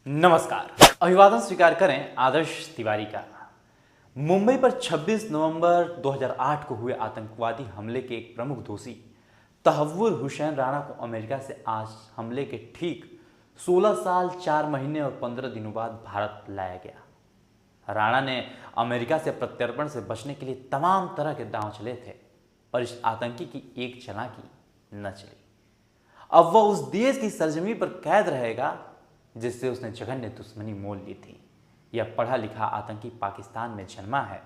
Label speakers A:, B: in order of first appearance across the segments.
A: नमस्कार। अभिवादन स्वीकार करें आदर्श तिवारी का। मुंबई पर 26 नवंबर 2008 को हुए आतंकवादी हमले के एक प्रमुख दोषी तहव्वुर हुसैन राणा को अमेरिका से आज हमले के ठीक 16 साल 4 महीने और 15 दिनों बाद भारत लाया गया। राणा ने अमेरिका से प्रत्यर्पण से बचने के लिए तमाम तरह के दांव चले थे, पर इस आतंकी की एक चालाकी न चली। अब वह उस देश की सरजमी पर कैद रहेगा जिससे उसने जघन्य दुश्मनी मोल ली थी। यह पढ़ा लिखा आतंकी पाकिस्तान में जन्मा है,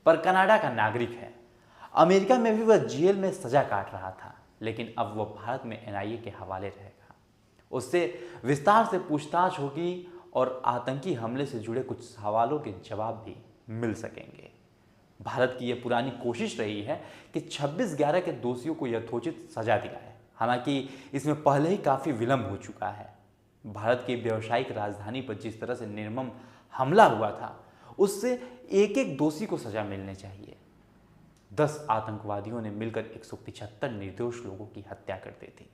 A: पर कनाडा का नागरिक है। अमेरिका में भी वह जेल में सजा काट रहा था, लेकिन अब वह भारत में एनआईए के हवाले रहेगा। उससे विस्तार से पूछताछ होगी और आतंकी हमले से जुड़े कुछ सवालों के जवाब भी मिल सकेंगे। भारत की यह पुरानी कोशिश रही है कि 26/11 के दोषियों को यथोचित सजा दिलाए। हालांकि इसमें पहले ही काफी विलंब हो चुका है। भारत की व्यावसायिक राजधानी पर जिस तरह से निर्मम हमला हुआ था, उससे एक एक दोषी को सजा मिलनी चाहिए। 10 आतंकवादियों ने मिलकर 175 निर्दोष लोगों की हत्या कर दी थी।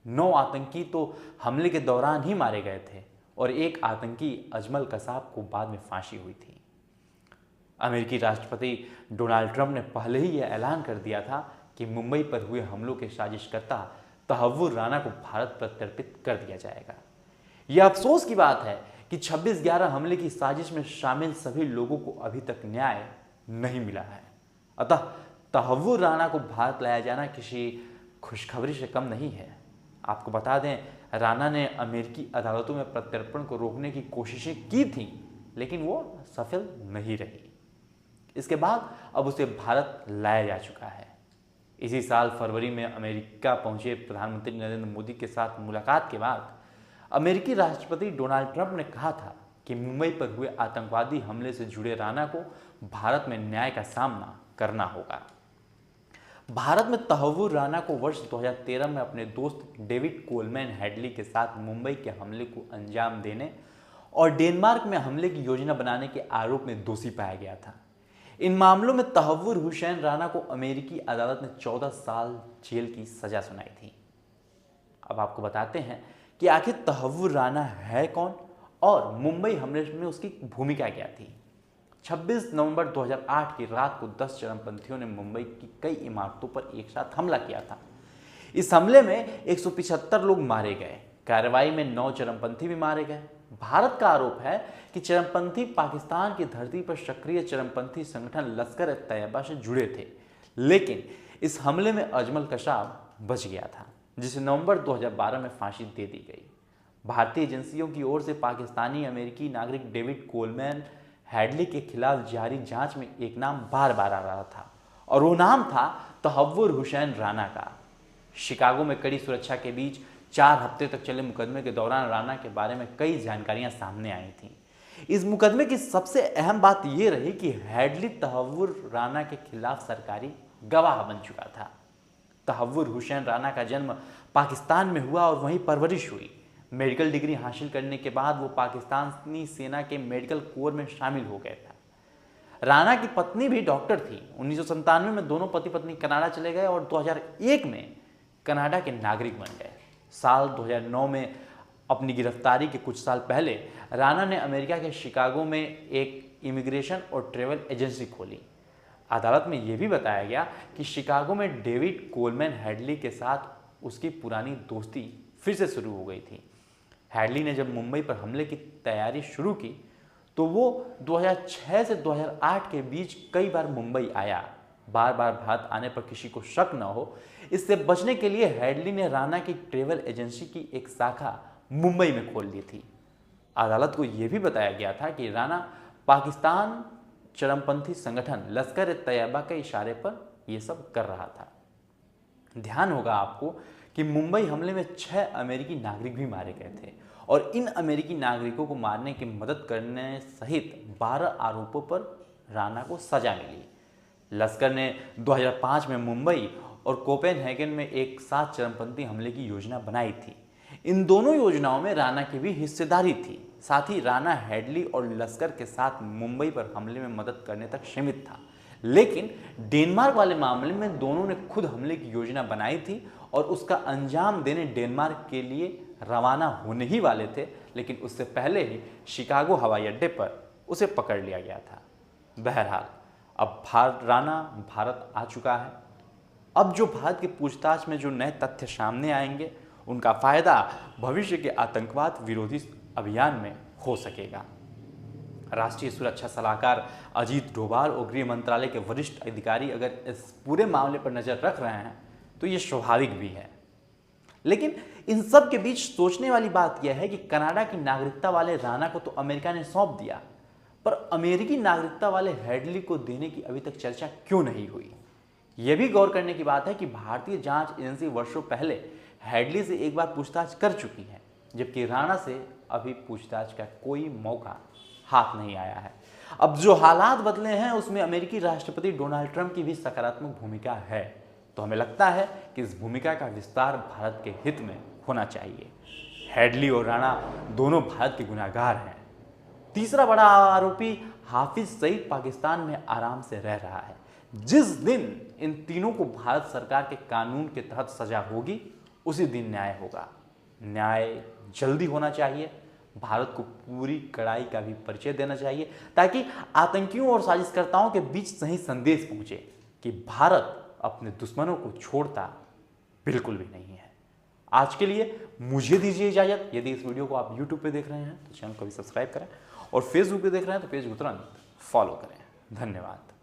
A: 9 आतंकी तो हमले के दौरान ही मारे गए थे और एक आतंकी अजमल कसाब को बाद में फांसी हुई थी। अमेरिकी राष्ट्रपति डोनाल्ड ट्रंप ने पहले ही यह ऐलान कर दिया था कि मुंबई पर हुए हमलों के साजिशकर्ता तहव्वुर राणा को भारत प्रत्यर्पित कर दिया जाएगा। यह अफसोस की बात है कि 26/11 हमले की साजिश में शामिल सभी लोगों को अभी तक न्याय नहीं मिला है। अतः तहव्वुर राणा को भारत लाया जाना किसी खुशखबरी से कम नहीं है। आपको बता दें, राणा ने अमेरिकी अदालतों में प्रत्यर्पण को रोकने की कोशिशें की थीं, लेकिन वो सफल नहीं रही। इसके बाद अब उसे भारत लाया जा चुका है। इसी साल फरवरी में अमेरिका पहुंचे प्रधानमंत्री नरेंद्र मोदी के साथ मुलाकात के बाद अमेरिकी राष्ट्रपति डोनाल्ड ट्रंप ने कहा था कि मुंबई पर हुए आतंकवादी हमले से जुड़े राणा को भारत में न्याय का सामना करना होगा। भारत में तहव्वुर राणा को वर्ष 2013 में अपने दोस्त डेविड कोलमैन हेडली के साथ मुंबई के हमले को अंजाम देने और डेनमार्क में हमले की योजना बनाने के आरोप में दोषी पाया गया था। इन मामलों में तहव्वुर हुसैन राणा को अमेरिकी अदालत ने 14 साल जेल की सजा सुनाई थी। अब आपको बताते हैं कि आखिर तहव्वुर राणा है कौन और मुंबई हमले में उसकी भूमिका क्या थी। 26 नवंबर 2008 की रात को 10 चरमपंथियों ने मुंबई की कई इमारतों पर एक साथ हमला किया था। इस हमले में 175 लोग मारे गए। कार्रवाई में 9 चरमपंथी भी मारे गए। भारत का आरोप है कि चरमपंथी पाकिस्तान की धरती पर सक्रिय चरमपंथी संगठन लश्कर-ए-तैयबा से जुड़े थे, लेकिन इस हमले में अजमल कसाब बच गया था, जिसे नवंबर 2012 में फांसी दे दी गई। भारतीय एजेंसियों की ओर से पाकिस्तानी अमेरिकी नागरिक डेविड कोलमैन हेडली के खिलाफ जारी जांच में एक नाम बार बार आ रहा था और वो नाम था तहव्वुर हुसैन राणा का। शिकागो में कड़ी सुरक्षा के बीच 4 हफ्ते तक चले मुकदमे के दौरान राणा के बारे में कई जानकारियां सामने आई थीं। इस मुकदमे की सबसे अहम बात यह रही कि हेडली तहव्वुर राणा के खिलाफ सरकारी गवाह बन चुका था। तहव्वुर हुसैन राणा का जन्म पाकिस्तान में हुआ और वहीं परवरिश हुई। मेडिकल डिग्री हासिल करने के बाद वो पाकिस्तानी सेना के मेडिकल कोर में शामिल हो गया था। राणा की पत्नी भी डॉक्टर थी। 1997 में दोनों पति पत्नी कनाडा चले गए और 2001 में कनाडा के नागरिक बन गए। साल 2009 में अपनी गिरफ्तारी के कुछ साल पहले राणा ने अमेरिका के शिकागो में एक इमिग्रेशन और ट्रैवल एजेंसी खोली। अदालत में यह भी बताया गया कि शिकागो में डेविड कोलमैन हेडली के साथ उसकी पुरानी दोस्ती फिर से शुरू हो गई थी। हेडली ने जब मुंबई पर हमले की तैयारी शुरू की तो वो 2006 से 2008 के बीच कई बार मुंबई आया। बार बार भारत आने पर किसी को शक न हो, इससे बचने के लिए हेडली ने राणा की ट्रैवल एजेंसी की एक शाखा मुंबई में खोल दी थी। अदालत को यह भी बताया गया था कि राणा पाकिस्तान चरमपंथी संगठन लश्कर-ए-तैयबा के इशारे पर यह सब कर रहा था। ध्यान होगा आपको कि मुंबई हमले में 6 अमेरिकी नागरिक भी मारे गए थे और इन अमेरिकी नागरिकों को मारने की मदद करने सहित 12 आरोपों पर राणा को सजा मिली। लश्कर ने 2005 में मुंबई और कोपेनहेगन में एक साथ चरमपंथी हमले की योजना बनाई थी। इन दोनों योजनाओं में राणा की भी हिस्सेदारी थी। साथ ही राणा हेडली और लश्कर के साथ मुंबई पर हमले में मदद करने तक सीमित था, लेकिन डेनमार्क वाले मामले में दोनों ने खुद हमले की योजना बनाई थी और उसका अंजाम देने डेनमार्क के लिए रवाना होने ही वाले थे, लेकिन उससे पहले ही शिकागो हवाई अड्डे पर उसे पकड़ लिया गया था। बहरहाल अब राणा भारत आ चुका है। अब जो भारत की पूछताछ में जो नए तथ्य सामने आएंगे, उनका फायदा भविष्य के आतंकवाद विरोधी अभियान में हो सकेगा। राष्ट्रीय सुरक्षा सलाहकार अजीत डोभाल और गृह मंत्रालय के वरिष्ठ अधिकारी अगर इस पूरे मामले पर नजर रख रहे हैं तो ये स्वाभाविक भी है। लेकिन इन सब के बीच सोचने वाली बात यह है कि कनाडा की नागरिकता वाले राणा को तो अमेरिका ने सौंप दिया, पर अमेरिकी नागरिकता वाले हेडली को देने की अभी तक चर्चा क्यों नहीं हुई। यह भी गौर करने की बात है कि भारतीय जांच एजेंसी वर्षों पहले हेडली से एक बार पूछताछ कर चुकी है, जबकि राणा से अभी पूछताछ का कोई मौका हाथ नहीं आया है। अब जो हालात बदले हैं उसमें अमेरिकी राष्ट्रपति डोनाल्ड ट्रंप की भी सकारात्मक भूमिका है, तो हमें लगता है कि इस भूमिका का विस्तार भारत के हित में होना चाहिए। हेडली और राणा दोनों भारत के गुनहगार हैं। तीसरा बड़ा आरोपी हाफिज सईद पाकिस्तान में आराम से रह रहा है। जिस दिन इन तीनों को भारत सरकार के कानून के तहत सजा होगी, उसी दिन न्याय होगा। न्याय जल्दी होना चाहिए। भारत को पूरी कड़ाई का भी परिचय देना चाहिए, ताकि आतंकियों और साजिशकर्ताओं के बीच सही संदेश पहुंचे कि भारत अपने दुश्मनों को छोड़ता बिल्कुल भी नहीं है। आज के लिए मुझे दीजिए इजाजत। यदि इस वीडियो को आप YouTube पे देख रहे हैं तो चैनल को भी सब्सक्राइब करें, और Facebook पे देख रहे हैं तो पेज को तुरंत फॉलो करें। धन्यवाद।